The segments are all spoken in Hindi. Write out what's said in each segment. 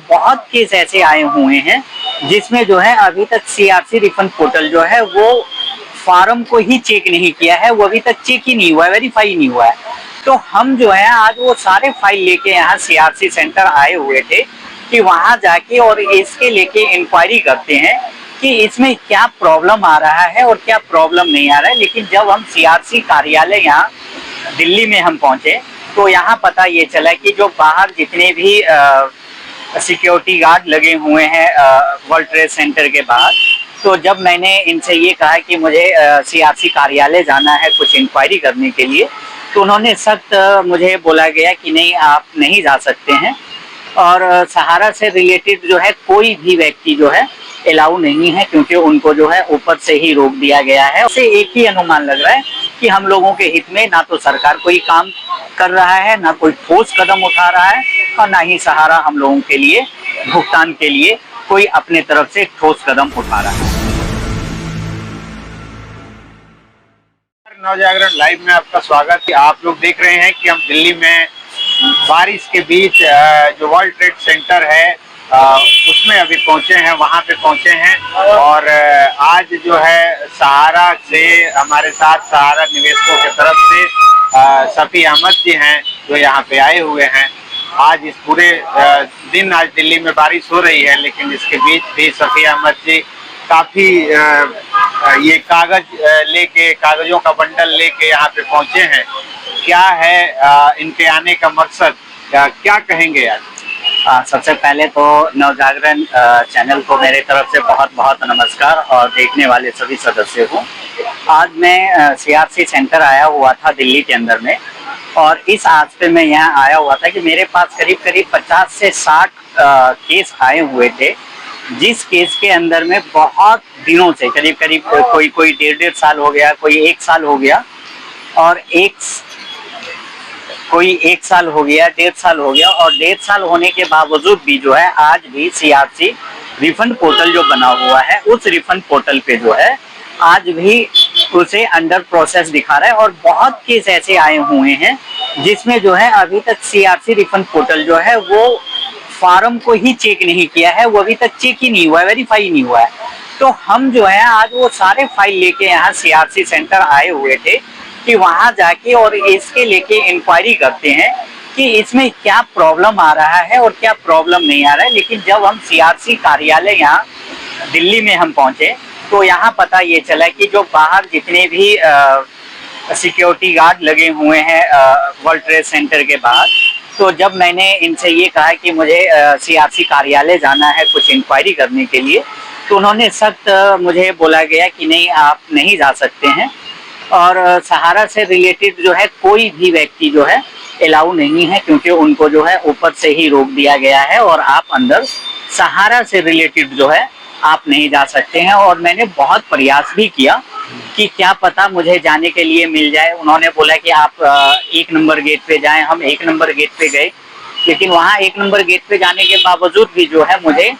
बहुत केस ऐसे आए हुए हैं जिसमें जो है अभी तक सीआरसी रिफंड पोर्टल जो है वो फॉर्म को ही चेक नहीं किया है, वो अभी तक चेक ही नहीं हुआ है, वेरीफाई नहीं हुआ है। तो हम जो है आज वो सारे फाइल लेके यहाँ सीआरसी सेंटर आए हुए थे कि वहां जाके और इसके लेके इंक्वायरी करते हैं कि इसमें क्या प्रॉब्लम आ रहा है और क्या प्रॉब्लम नहीं आ रहा है। लेकिन जब हम सीआरसी कार्यालय यहाँ दिल्ली में हम पहुंचे तो यहाँ पता ये चला कि जो बाहर जितने भी सिक्योरिटी गार्ड लगे हुए हैं वर्ल्ड ट्रेड सेंटर के बाहर, तो जब मैंने इनसे ये कहा कि मुझे सीआरसी कार्यालय जाना है कुछ इंक्वायरी करने के लिए, तो उन्होंने सख्त मुझे बोला गया कि नहीं, आप नहीं जा सकते हैं और सहारा से रिलेटेड जो है कोई भी व्यक्ति जो है अलाउ नहीं है, क्योंकि उनको जो है ऊपर से ही रोक दिया गया है। उससे एक ही अनुमान लग रहा है कि हम लोगों के हित में ना तो सरकार कोई काम कर रहा है, ना कोई ठोस कदम उठा रहा है और ना ही सहारा हम लोगों के लिए भुगतान के लिए कोई अपने तरफ से ठोस कदम उठा रहा है। नवजागरण लाइव में आपका स्वागत है। आप लोग देख रहे हैं कि हम दिल्ली में बारिश के बीच जो वर्ल्ड ट्रेड सेंटर है उसमें अभी पहुंचे हैं, वहां पे पहुंचे हैं और आज जो है सहारा से हमारे साथ सहारा निवेशकों की तरफ से सफी अहमद जी हैं जो यहाँ पे आए हुए हैं। आज इस पूरे दिन आज दिल्ली में बारिश हो रही है, लेकिन इसके बीच भी सफी अहमद जी काफी ये कागजों का बंडल लेके यहाँ पे पहुंचे हैं। क्या है इनके आने का मकसद, क्या कहेंगे आज? सबसे पहले तो नवजागरण चैनल को मेरे तरफ से बहुत बहुत नमस्कार और देखने वाले सभी सदस्यों को। आज मैं सीआरसी सेंटर आया हुआ था दिल्ली के अंदर में, और इस आज पे मैं यहाँ आया हुआ था कि मेरे पास करीब करीब 50 से 60 केस आए हुए थे, जिस केस के अंदर में बहुत दिनों से करीब करीब कोई 1.5 साल हो गया, कोई 1 साल हो गया और कोई 1 साल हो गया, 1.5 साल हो गया, और 1.5 साल होने के बावजूद भी जो है आज भी सीआरसी रिफंड पोर्टल जो बना हुआ है उस रिफंड पोर्टल पे जो है आज भी उसे अंडर प्रोसेस दिखा रहा है। और बहुत केस ऐसे आए हुए हैं जिसमें जो है अभी तक सीआरसी रिफंड पोर्टल जो है वो फॉर्म को ही चेक नहीं किया है, वो अभी तक चेक ही नहीं हुआ है, वेरीफाई नहीं हुआ है। तो हम जो है आज वो सारे फाइल लेके यहाँ सीआरसी सेंटर आए हुए थे कि वहां जाके और इसके लेके इंक्वायरी करते हैं कि इसमें क्या प्रॉब्लम आ रहा है और क्या प्रॉब्लम नहीं आ रहा है। लेकिन जब हम सीआरसी कार्यालय यहाँ दिल्ली में हम पहुंचे तो यहाँ पता ये चला कि जो बाहर जितने भी सिक्योरिटी गार्ड लगे हुए हैं वर्ल्ड ट्रेड सेंटर के बाहर, तो जब मैंने इनसे ये कहा कि मुझे सीआरसी कार्यालय जाना है कुछ इंक्वायरी करने के लिए, तो उन्होंने सख्त मुझे बोला गया कि नहीं, आप नहीं जा सकते हैं और सहारा से रिलेटेड जो है कोई भी व्यक्ति जो है अलाउ नहीं है, क्योंकि उनको जो है ऊपर से ही रोक दिया गया है और आप अंदर सहारा से रिलेटेड जो है आप नहीं जा सकते हैं। और मैंने बहुत प्रयास भी किया कि क्या पता मुझे जाने के लिए मिल जाए। उन्होंने बोला कि आप 1 नंबर गेट पे जाएं। हम 1 नंबर गेट पे गए, लेकिन वहाँ 1 नंबर गेट पे जाने के बावजूद भी जो है मुझे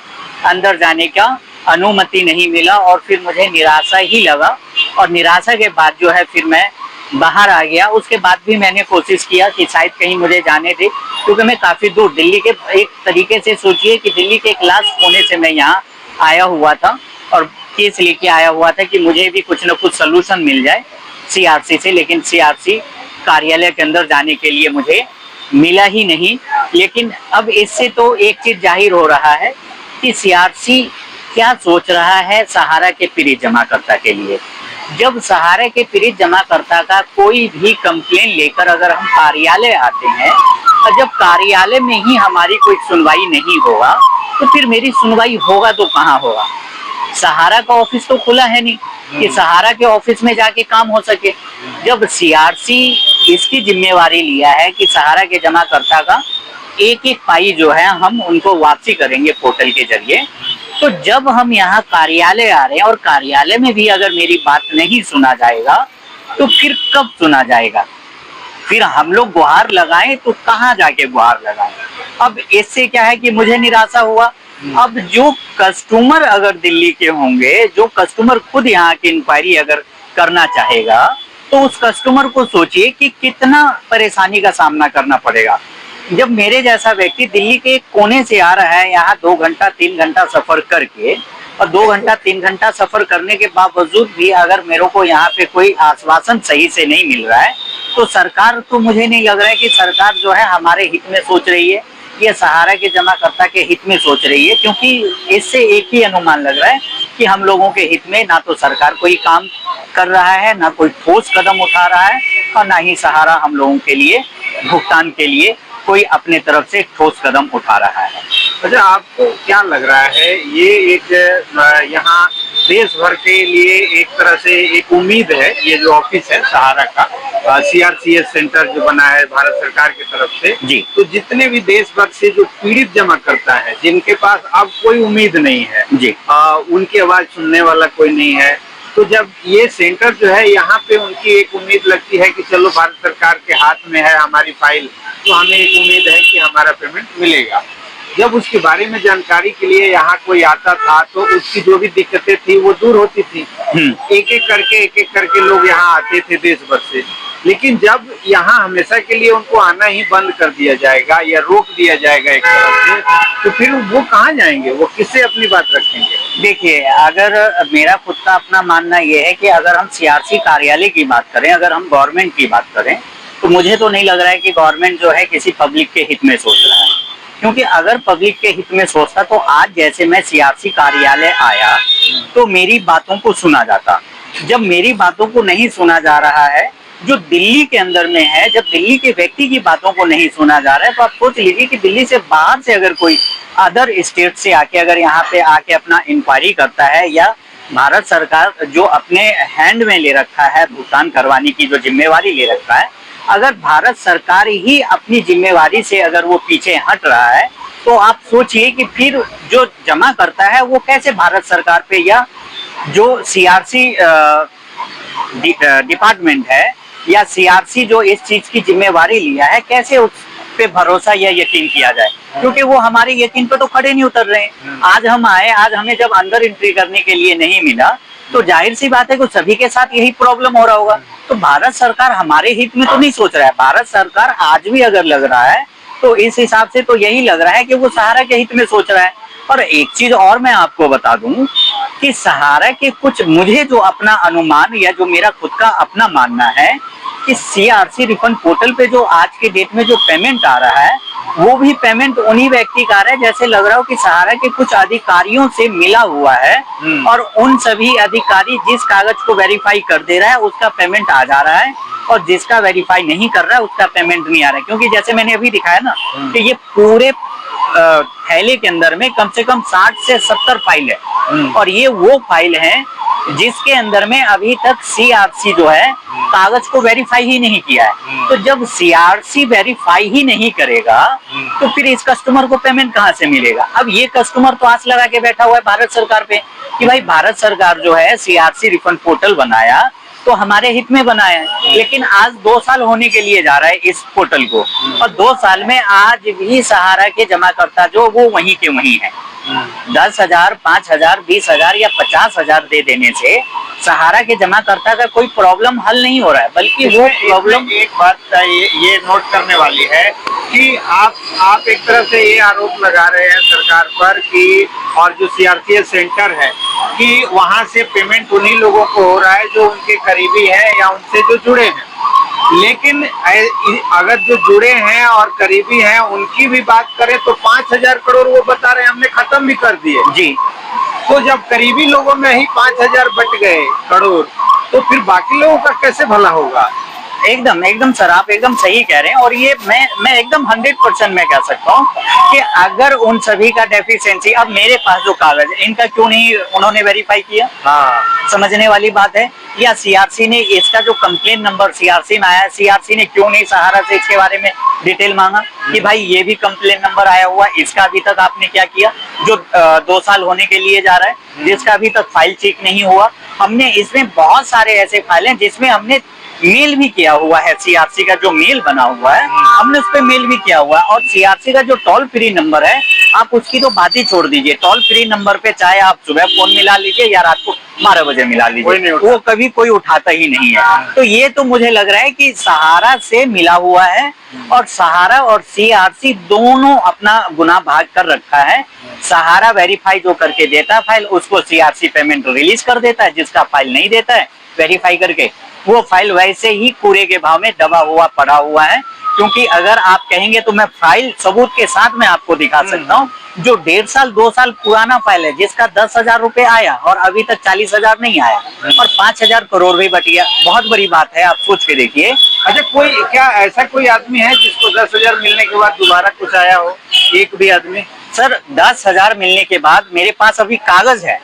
अंदर जाने का अनुमति नहीं मिला और फिर मुझे निराशा ही लगा और निराशा के बाद जो है फिर मैं बाहर आ गया। उसके बाद भी मैंने कोशिश किया कि शायद कहीं मुझे जाने दे, क्योंकि मैं काफ़ी दूर दिल्ली के, एक तरीके से सोचिए कि दिल्ली के क्लास कोने से मैं यहाँ आया हुआ था और केस लेके आया हुआ था कि मुझे भी कुछ न कुछ सलूशन मिल जाए सीआरसी से। लेकिन सीआरसी कार्यालय के अंदर जाने के लिए मुझे मिला ही नहीं। लेकिन अब इससे तो एक चीज़ जाहिर हो रहा है कि सीआरसी क्या सोच रहा है सहारा के पीड़ित जमाकर्ता के लिए। जब सहारा के पीड़ित जमाकर्ता का कोई भी कंप्लेन लेकर अगर हम कार्यालय आते हैं और जब कार्यालय में ही हमारी कोई सुनवाई नहीं होगा, तो फिर मेरी सुनवाई होगा तो कहाँ होगा? सहारा का ऑफिस तो खुला है नहीं कि सहारा के ऑफिस में जाके काम हो सके। जब सीआरसी इसकी जिम्मेवारी लिया है कि सहारा के जमाकर्ता का एक एक पाई जो है हम उनको वापसी करेंगे पोर्टल के जरिए, तो जब हम यहाँ कार्यालय आ रहे हैं और कार्यालय में भी अगर मेरी बात नहीं सुना जाएगा तो फिर कब सुना जाएगा? फिर हम लोग गुहार लगाएं तो कहाँ जाके गुहार लगाएं? अब इससे क्या है कि मुझे निराशा हुआ। अब जो कस्टमर अगर दिल्ली के होंगे, जो कस्टमर खुद यहाँ की इंक्वायरी अगर करना चाहेगा, तो उस कस्टमर को सोचिए कि कितना परेशानी का सामना करना पड़ेगा। जब मेरे जैसा व्यक्ति दिल्ली के कोने से आ रहा है यहाँ 2 घंटा 3 घंटा सफर करके, और 2 घंटा 3 घंटा सफर करने के बावजूद भी अगर मेरे को यहाँ पे कोई आश्वासन सही से नहीं मिल रहा है, तो सरकार, तो मुझे नहीं लग रहा है कि सरकार जो है हमारे हित में सोच रही है, ये सहारा के जमाकर्ता के हित में सोच रही है। क्योंकि इससे एक ही अनुमान लग रहा है कि हम लोगों के हित में ना तो सरकार कोई काम कर रहा है, ना कोई ठोस कदम उठा रहा है, और ना ही सहारा हम लोगों के लिए भुगतान के लिए कोई अपने तरफ से ठोस कदम उठा रहा है। अच्छा, आपको क्या लग रहा है, ये एक यहाँ देश भर के लिए एक तरह से एक उम्मीद है, ये जो ऑफिस है सहारा का, CRCS सेंटर जो बना है भारत सरकार की तरफ से जी, तो जितने भी देश भर से जो पीड़ित जमा करता है, जिनके पास अब कोई उम्मीद नहीं है जी, उनकी आवाज सुनने वाला कोई नहीं है, तो जब ये सेंटर जो है यहाँ पे उनकी एक उम्मीद लगती है कि चलो भारत सरकार के हाथ में है हमारी फाइल, तो हमें एक उम्मीद है कि हमारा पेमेंट मिलेगा। जब उसके बारे में जानकारी के लिए यहाँ कोई आता था तो उसकी जो भी दिक्कतें थी वो दूर होती थी। एक एक करके लोग यहाँ आते थे देश भर से। लेकिन जब यहाँ हमेशा के लिए उनको आना ही बंद कर दिया जाएगा या रोक दिया जाएगा एक तरफ से, तो फिर वो कहाँ जाएंगे, वो किससे अपनी बात रखेंगे? देखिए, अगर मेरा खुद का अपना मानना ये है कि अगर हम CRC कार्यालय की बात करें, अगर हम गवर्नमेंट की बात करें, तो मुझे तो नहीं लग रहा है कि गवर्नमेंट जो है किसी पब्लिक के हित में सोच रहा है। क्योंकि अगर पब्लिक के हित में सोचता तो आज जैसे मैं CRC कार्यालय आया तो मेरी बातों को सुना जाता। जब मेरी बातों को नहीं सुना जा रहा है, जो दिल्ली के अंदर में है, जब दिल्ली के व्यक्ति की बातों को नहीं सुना जा रहा है, तो आप सोच लीजिए कि दिल्ली से बाहर से अगर कोई अदर स्टेट से आके अगर यहाँ पे आके अपना इंक्वायरी करता है, या भारत सरकार जो अपने हैंड में ले रखा है भुगतान करवाने की जो जिम्मेवारी ले रखा है, अगर भारत सरकार ही अपनी जिम्मेवारी से अगर वो पीछे हट रहा है, तो आप सोचिए कि फिर जो जमा करता है वो कैसे भारत सरकार पे या जो CRC डिपार्टमेंट है या CRC जो इस चीज की जिम्मेवारी लिया है, कैसे उस पे भरोसा या यकीन किया जाए। क्योंकि वो हमारे यकीन पे तो खड़े नहीं उतर रहे हैं। आज हम आए, आज हमें जब अंदर एंट्री करने के लिए नहीं मिला, तो जाहिर सी बात है कि सभी के साथ यही प्रॉब्लम हो रहा होगा। तो भारत सरकार हमारे हित में तो नहीं सोच रहा है। भारत सरकार आज भी अगर लग रहा है तो इस हिसाब से तो यही लग रहा है कि वो सहारा के हित में सोच रहा है। और एक चीज और मैं आपको बता दूं कि सहारा के कुछ, मुझे जो अपना अनुमान या जो मेरा खुद का अपना मानना है कि CRC रिफंड पोर्टल पे जो आज के डेट में जो पेमेंट आ रहा है, वो भी पेमेंट उन्हीं व्यक्ति का आ रहा है, जैसे लग रहा हो कि सहारा के कुछ अधिकारियों से मिला हुआ है, और उन सभी अधिकारी जिस कागज को वेरीफाई कर दे रहा है उसका पेमेंट आ जा रहा है, और जिसका वेरीफाई नहीं कर रहा है उसका पेमेंट नहीं आ रहा है। क्योंकि जैसे मैंने अभी दिखाया ना कि ये पूरे थैले के अंदर में कम से कम 60 से 70 फाइल है, और ये वो फाइल है जिसके अंदर में अभी तक CRC जो है कागज को वेरीफाई ही नहीं किया है। तो जब CRC वेरीफाई ही नहीं करेगा तो फिर इस कस्टमर को पेमेंट कहाँ से मिलेगा। अब ये कस्टमर तो आस लगा के बैठा हुआ है भारत सरकार पे कि भाई भारत सरकार जो है CRC रिफंड पोर्टल बनाया तो हमारे हित में बनाया है, लेकिन आज 2 साल होने के लिए जा रहा है इस पोर्टल को, और 2 साल में आज भी सहारा के जमाकर्ता जो वो वहीं के वहीं है। 10,000, 5,000, 20,000 या 50,000 दे देने से सहारा के जमाकर्ता का कोई प्रॉब्लम हल नहीं हो रहा है, बल्कि वो प्रॉब्लम। एक बात ये नोट करने वाली है कि आप एक तरह से ये आरोप लगा रहे हैं सरकार पर कि, और जो CRCS सेंटर है, कि वहां से पेमेंट उन्हीं लोगों को हो रहा है जो उनके करीबी है या उनसे जो जुड़े हैं। लेकिन अगर जो जुड़े हैं और करीबी हैं उनकी भी बात करें तो 5,000 करोड़ वो बता रहे हैं हमने खत्म भी कर दिए जी। तो जब करीबी लोगों में ही 5,000 बट गए करोड़, तो फिर बाकी लोगों का कैसे भला होगा। एकदम सर, आप एकदम सही कह रहे हैं। और ये मैं एकदम 100% मैं कह सकता हूँ कि अगर उन सभी का डेफिशिएंसी, अब मेरे पास जो कागज है इनका क्यों नहीं उन्होंने वेरीफाई किया, समझने वाली बात है। या CRC ने इसका जो कंप्लेन नंबर CRC में आया, CRC ने क्यों नहीं सहारा से इसके बारे में डिटेल मांगा कि भाई ये भी कंप्लेन नंबर आया हुआ, इसका अभी तक आपने क्या किया, जो 2 साल होने के लिए जा रहा है, जिसका अभी तक फाइल चेक नहीं हुआ। हमने इसमें बहुत सारे ऐसे फाइल हैं जिसमें हमने मेल भी किया हुआ है, सीआरसी का जो मेल बना हुआ है हमने उस पर मेल भी किया हुआ है। और सीआरसी का जो टोल फ्री नंबर है, आप उसकी तो बात ही छोड़ दीजिए, टोल फ्री नंबर पे चाहे आप सुबह फोन मिला लीजिए या रात को 12 बजे मिला लीजिए, वो कभी कोई उठाता ही नहीं है। तो ये तो मुझे लग रहा है कि सहारा से मिला हुआ है और सहारा और सीआरसी दोनों अपना गुनाह भाग कर रखा है। सहारा वेरीफाई जो करके देता है फाइल, उसको सीआरसी पेमेंट रिलीज कर देता है, जिसका फाइल नहीं देता है वेरीफाई करके, वो फाइल वैसे ही कूड़े के भाव में दबा हुआ पड़ा हुआ है। क्योंकि अगर आप कहेंगे तो मैं फाइल सबूत के साथ में आपको दिखा सकता हूँ, जो 1.5 साल 2 साल पुराना फाइल है, जिसका 10,000 रुपए आया और अभी तक 40,000 नहीं आया और 5,000 करोड़ भी बट गया। बहुत बड़ी बात है, आप सोच के देखिए। अच्छा, कोई क्या ऐसा कोई आदमी है जिसको 10,000 मिलने के बाद दोबारा कुछ आया हो? एक भी आदमी? सर 10,000 मिलने के बाद मेरे पास अभी कागज है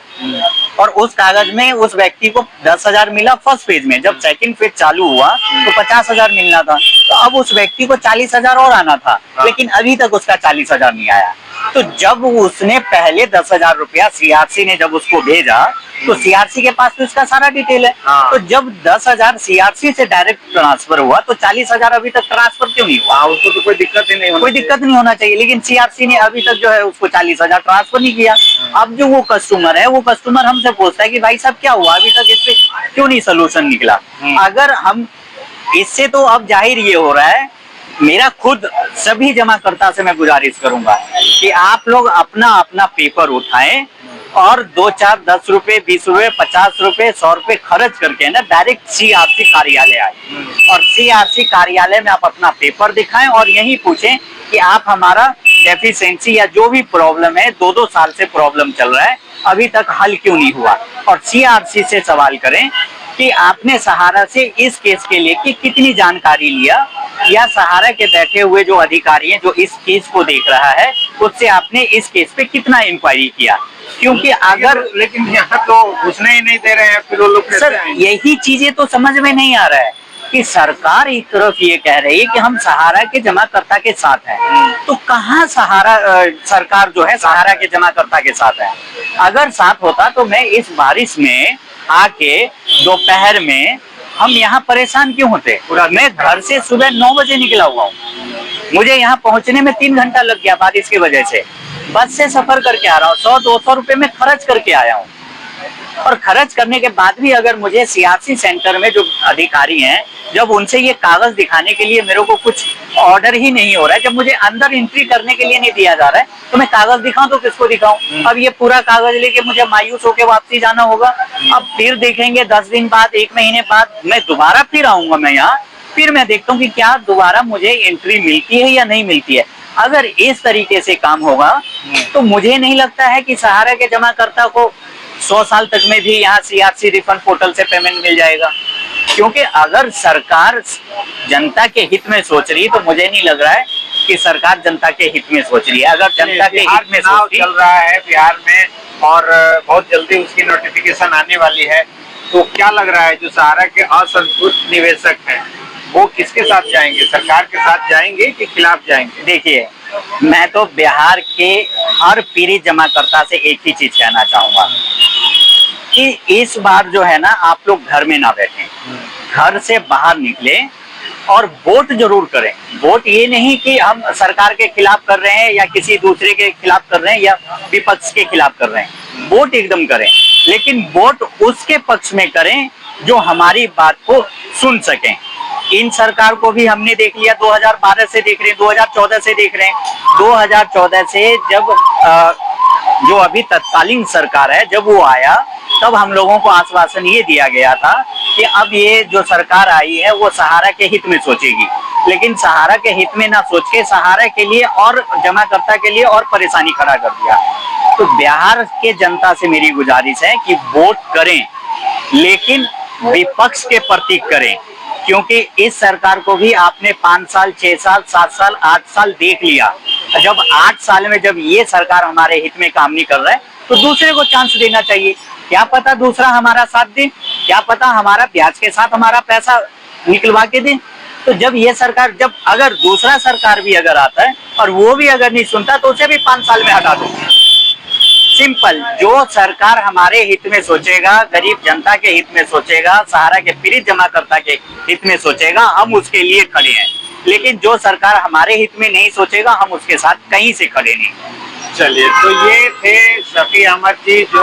और उस कागज में उस व्यक्ति को 10,000 मिला फर्स्ट फेज में। जब सेकंड फेज चालू हुआ तो 50,000 मिलना था, तो अब उस व्यक्ति को 40,000 और आना था, लेकिन अभी तक उसका 40,000 नहीं आया। तो जब उसने पहले 10,000 रुपया सीआरसी ने जब उसको भेजा तो सीआरसी के पास तो इसका सारा डिटेल है। तो जब 10,000 सीआरसी से डायरेक्ट ट्रांसफर हुआ तो 40,000 अभी तक ट्रांसफर क्यों नहीं हुआ? उसको तो कोई दिक्कत ही नहीं होनी, कोई दिक्कत नहीं होना चाहिए, लेकिन सीआरसी ने अभी तक जो है उसको 40,000 ट्रांसफर नहीं किया। अब जो वो कस्टमर है, वो कस्टमर हमसे पूछता है कि भाई साहब क्या हुआ, अभी तक इस पे क्यों नहीं सोल्यूशन निकला? अगर हम इससे, तो अब जाहिर ये हो रहा है, मेरा खुद सभी जमाकर्ता से मैं गुजारिश करूंगा कि आप लोग अपना अपना पेपर उठाएं और 2 4 10 रुपए 20 रुपए 50 रुपए 100 रुपए खर्च करके ना डायरेक्ट सीआरसी कार्यालय आए और सीआरसी कार्यालय में आप अपना पेपर दिखाएं और यही पूछें कि आप हमारा डेफिशिएंसी या जो भी प्रॉब्लम है, 2-2 साल से प्रॉब्लम चल रहा है, अभी तक हल क्यों नहीं हुआ? और सीआरसी से सवाल करें कि आपने सहारा से इस केस के लिए कितनी जानकारी लिया, या सहारा के बैठे हुए जो अधिकारी हैं जो इस केस को देख रहा है, उससे आपने इस केस पे कितना इंक्वायरी किया? क्योंकि अगर, लेकिन यहाँ तो घुसने ही नहीं दे रहे हैं, फिर वो लोग सर यही चीजें तो समझ में नहीं आ रहा है कि सरकार एक तरफ ये कह रही है कि हम सहारा के जमाकर्ता के साथ हैं, तो कहाँ सहारा सरकार जो है सहारा के जमाकर्ता के साथ है? अगर साथ होता तो मैं इस बारिश में आके दोपहर में हम यहाँ परेशान क्यों होते? मैं घर से सुबह 9 बजे निकला हुआ हूँ, मुझे यहाँ पहुंचने में 3 घंटा लग गया बारिश की वजह से। बस से सफर करके आ रहा हूँ, 100-200 रुपए में खर्च करके आया हूँ। और खर्च करने के बाद भी अगर मुझे सीआरसी सेंटर में जो अधिकारी हैं, जब उनसे ये कागज दिखाने के लिए मेरे को कुछ ऑर्डर ही नहीं हो रहा है, जब मुझे अंदर एंट्री करने के लिए नहीं दिया जा रहा है, तो मैं कागज दिखाऊं तो किसको दिखाऊं? अब ये पूरा कागज लेके मुझे मायूस होकर वापसी जाना होगा। अब फिर देखेंगे 10 दिन बाद, 1 महीने बाद मैं दोबारा फिर आऊंगा मैं यहाँ, फिर मैं देखता हूँ कि क्या दोबारा मुझे एंट्री मिलती है या नहीं मिलती है। अगर इस तरीके से काम होगा तो मुझे नहीं लगता है कि सहारा के जमाकर्ता को 100 साल तक में भी यहाँ सीआरसी रिफंड पोर्टल से पेमेंट मिल जाएगा। क्योंकि अगर सरकार जनता के हित में सोच रही है तो मुझे नहीं लग रहा है कि सरकार जनता के हित में सोच रही है। अगर जनता के हित में चल रहा है बिहार में और बहुत जल्दी उसकी नोटिफिकेशन आने वाली है, तो क्या लग रहा है जो सहारा के असंतुष्ट निवेशक हैं वो किसके साथ जाएंगे? सरकार के साथ जाएंगे कि खिलाफ जाएंगे? देखिए, मैं तो बिहार के हर पीड़ित जमाकर्ता से एक ही चीज कहना चाहूंगा कि इस बार जो है ना, आप लोग घर में ना बैठें, घर से बाहर निकले और वोट जरूर करें। वोट ये नहीं कि हम सरकार के खिलाफ कर रहे हैं या किसी दूसरे के खिलाफ कर रहे हैं या विपक्ष के खिलाफ कर रहे हैं, वोट एकदम करें, लेकिन वोट उसके पक्ष में करें जो हमारी बात को सुन सकें। इन सरकार को भी हमने देख लिया, 2012 से देख रहे हैं, 2014 से देख रहे हैं। 2014 से जब जो अभी तत्कालीन सरकार है, जब वो आया तब हम लोगों को आश्वासन ये दिया गया था कि अब ये जो सरकार आई है वो सहारा के हित में सोचेगी, लेकिन सहारा के हित में ना सोच के सहारा के लिए और जमाकर्ता के लिए और परेशानी खड़ा कर दिया। तो बिहार के जनता से मेरी गुजारिश है कि वोट करें, लेकिन विपक्ष के प्रति करें, क्योंकि इस सरकार को भी आपने 5 साल 6 साल 7 साल 8 साल देख लिया। जब 8 साल में जब ये सरकार हमारे हित में काम नहीं कर रहा है तो दूसरे को चांस देना चाहिए। क्या पता दूसरा हमारा साथ दे, क्या पता हमारा ब्याज के साथ हमारा पैसा निकलवा के दे। तो जब ये सरकार, जब अगर दूसरा सरकार भी अगर आता है और वो भी अगर नहीं सुनता तो उसे भी 5 साल में हटा दो। सिंपल, जो सरकार हमारे हित में सोचेगा, गरीब जनता के हित में सोचेगा, सहारा के पीड़ित जमाकर्ता के हित में सोचेगा, हम उसके लिए खड़े हैं। लेकिन जो सरकार हमारे हित में नहीं सोचेगा, हम उसके साथ कहीं से खड़े नहीं। चलिए, तो ये थे शफी अहमद जी, जो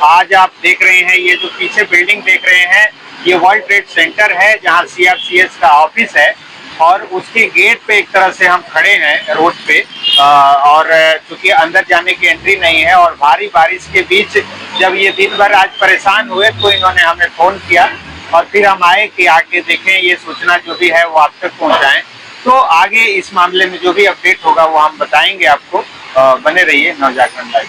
आज आप देख रहे हैं, ये जो पीछे बिल्डिंग देख रहे हैं, ये वर्ल्ड ट्रेड सेंटर है जहां सीआरसीएस का ऑफिस है, और उसके गेट पे एक तरह से हम खड़े हैं रोड पे, और चूंकि अंदर जाने की एंट्री नहीं है, और भारी बारिश के बीच जब ये दिन भर आज परेशान हुए तो इन्होंने हमें फोन किया, और फिर हम आए कि आके देखें, ये सूचना जो भी है वो आप तक पहुंचाएं। तो आगे इस मामले में जो भी अपडेट होगा वो हम बताएंगे आपको। बने रहिए नवजागरण लाइव।